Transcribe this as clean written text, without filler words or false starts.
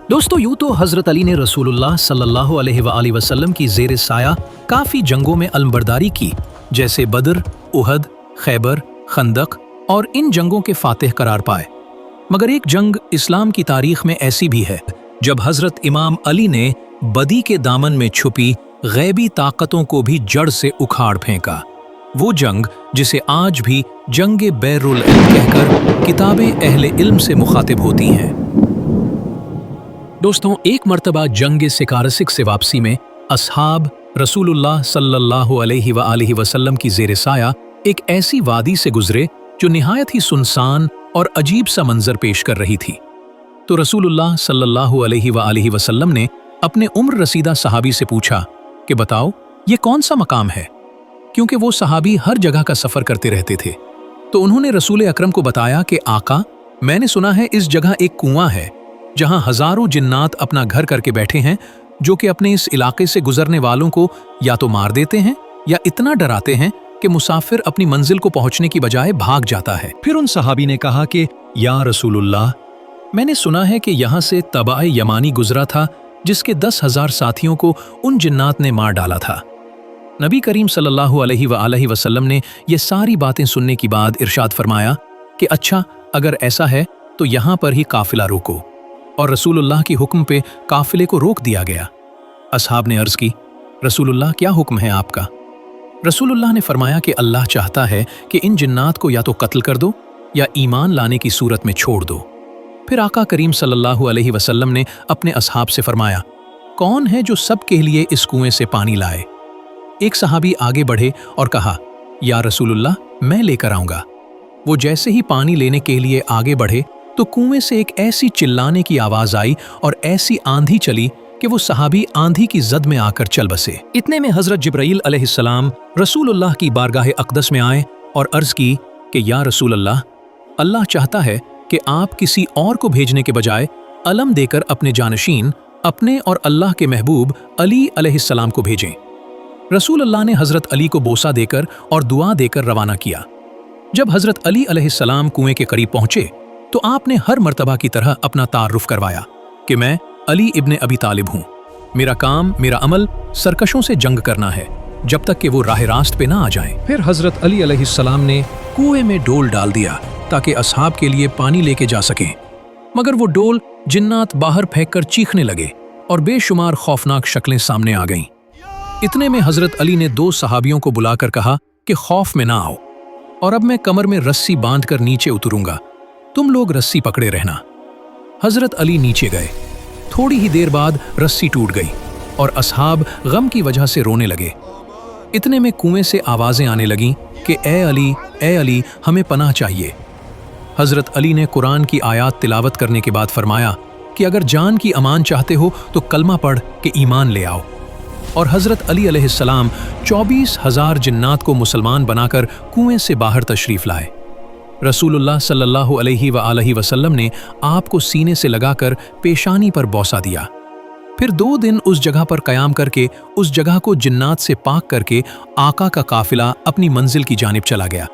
दोस्तों यूं तो हजरत अली ने रसूलुल्लाह सल्लल्लाहु अलैहि वसल्लम की ज़ेर साया काफ़ी जंगों में अलमबरदारी की, जैसे बदर, उहद, खैबर, खंदक और इन जंगों के फातिह करार पाए। मगर एक जंग इस्लाम की तारीख में ऐसी भी है जब हजरत इमाम अली ने बदी के दामन में छुपी गैबी ताकतों को भी जड़ से उखाड़ फेंका। वो जंग जिसे आज भी जंग बैरुल इल्म कहकर किताबें अहले इल्म से मुखातिब होती हैं। दोस्तों, एक मर्तबा जंग सिकारसिक से वापसी में असहाब रसूलुल्लाह सल्लल्लाहु अलैहि वसल्लम की ज़ेर साया एक ऐसी वादी से गुजरे जो निहायत ही सुनसान और अजीब सा मंजर पेश कर रही थी। तो रसूलुल्लाह सल्लल्लाहु अलैहि वसल्लम ने अपने उम्र रसीदा सहाबी से पूछा कि बताओ ये कौन सा मकाम है, क्योंकि वो सहाबी हर जगह का सफ़र करते रहते थे। तो उन्होंने रसूल अकरम को बताया कि आका, मैंने सुना है इस जगह एक कुआं है जहां हजारों जिन्नात अपना घर करके बैठे हैं, जो कि अपने इस इलाके से गुजरने वालों को या तो मार देते हैं या इतना डराते हैं कि मुसाफिर अपनी मंजिल को पहुंचने की बजाय भाग जाता है। फिर उन सहाबी ने कहा कि या रसूलुल्लाह, मैंने सुना है कि यहाँ से तबाए यमानी गुजरा था जिसके 10,000 साथियों को उन जिन्नात ने मार डाला था। नबी करीम सल्लल्लाहु अलैहि वसल्लम ने ये सारी बातें सुनने की बाद इरशाद फरमाया कि अच्छा, अगर ऐसा है तो यहाँ पर ही काफिला रोको, और रसूलुल्लाह की हुक्म पे काफिले को रोक दिया गया। असहाब ने अर्ज की, रसूलुल्लाह क्या हुक्म है आपका? रसूलुल्लाह ने फरमाया कि अल्लाह चाहता है कि इन जिन्नात को या तो कत्ल कर दो या ईमान लाने की सूरत में छोड़ दो। फिर आका करीम सल्लल्लाहु अलैहि वसल्लम ने अपने असहाब से फरमाया, कौन है जो सब के लिए इस कुएं से पानी लाए? एक सहाबी आगे बढ़े और कहा, या रसूलुल्लाह, मैं लेकर आऊंगा। वो जैसे ही पानी लेने के लिए आगे बढ़े तो कुएं से एक ऐसी चिल्लाने की आवाज आई और ऐसी आंधी चली कि वो सहाबी आंधी की जद में आकर चल बसे। इतने में हजरत जिब्राईल अलैहिस्सलाम रसूलुल्लाह की बारगाह अक़दस में आए और अर्ज की कि या रसूलुल्लाह, अल्लाह चाहता है कि आप किसी और को भेजने के बजाय अलम देकर अपने जानशीन, अपने और अल्लाह के महबूब अली अलैहिस्सलाम को भेजें। रसूलुल्लाह ने हजरत अली को बोसा देकर और दुआ देकर रवाना किया। जब हजरत अली अलैहिस्सलाम कुएं के करीब पहुंचे तो आपने हर मर्तबा की तरह अपना तारुफ करवाया कि मैं अली इब्ने अबी तालिब हूँ। मेरा काम, मेरा अमल सरकशों से जंग करना है जब तक कि वो राह रास्त पे ना आ जाएं। फिर हजरत अली अलैहिस्सलाम ने कुएं में डोल डाल दिया ताकि असहाब के लिए पानी लेके जा सकें, मगर वो डोल जिन्नात बाहर फेंक कर चीखने लगे और बेशुमार खौफनाक शक्लें सामने आ गईं। इतने में हजरत अली ने 2 सहाबियों को बुलाकर कहा कि खौफ में ना आओ, और अब मैं कमर में रस्सी बांधकर नीचे उतरूंगा, तुम लोग रस्सी पकड़े रहना। हजरत अली नीचे गए। थोड़ी ही देर बाद रस्सी टूट गई और असहाब गम की वजह से रोने लगे। इतने में कुएं से आवाजें आने लगीं कि ए अली, हमें पनाह चाहिए। हजरत अली ने कुरान की आयात तिलावत करने के बाद फरमाया कि अगर जान की अमान चाहते हो तो कलमा पढ़ के ईमान ले आओ। और हजरत अली अलैहिस्सलाम 24,000 जिन्नात को मुसलमान बनाकर कुएं से बाहर तशरीफ लाए। रसूलुल्लाह सल्लल्लाहु अलैहि वसल्लम ने आपको सीने से लगाकर पेशानी पर बौसा दिया। फिर 2 दिन उस जगह पर कयाम करके उस जगह को जिन्नात से पाक करके आका का काफिला अपनी मंजिल की जानिब चला गया।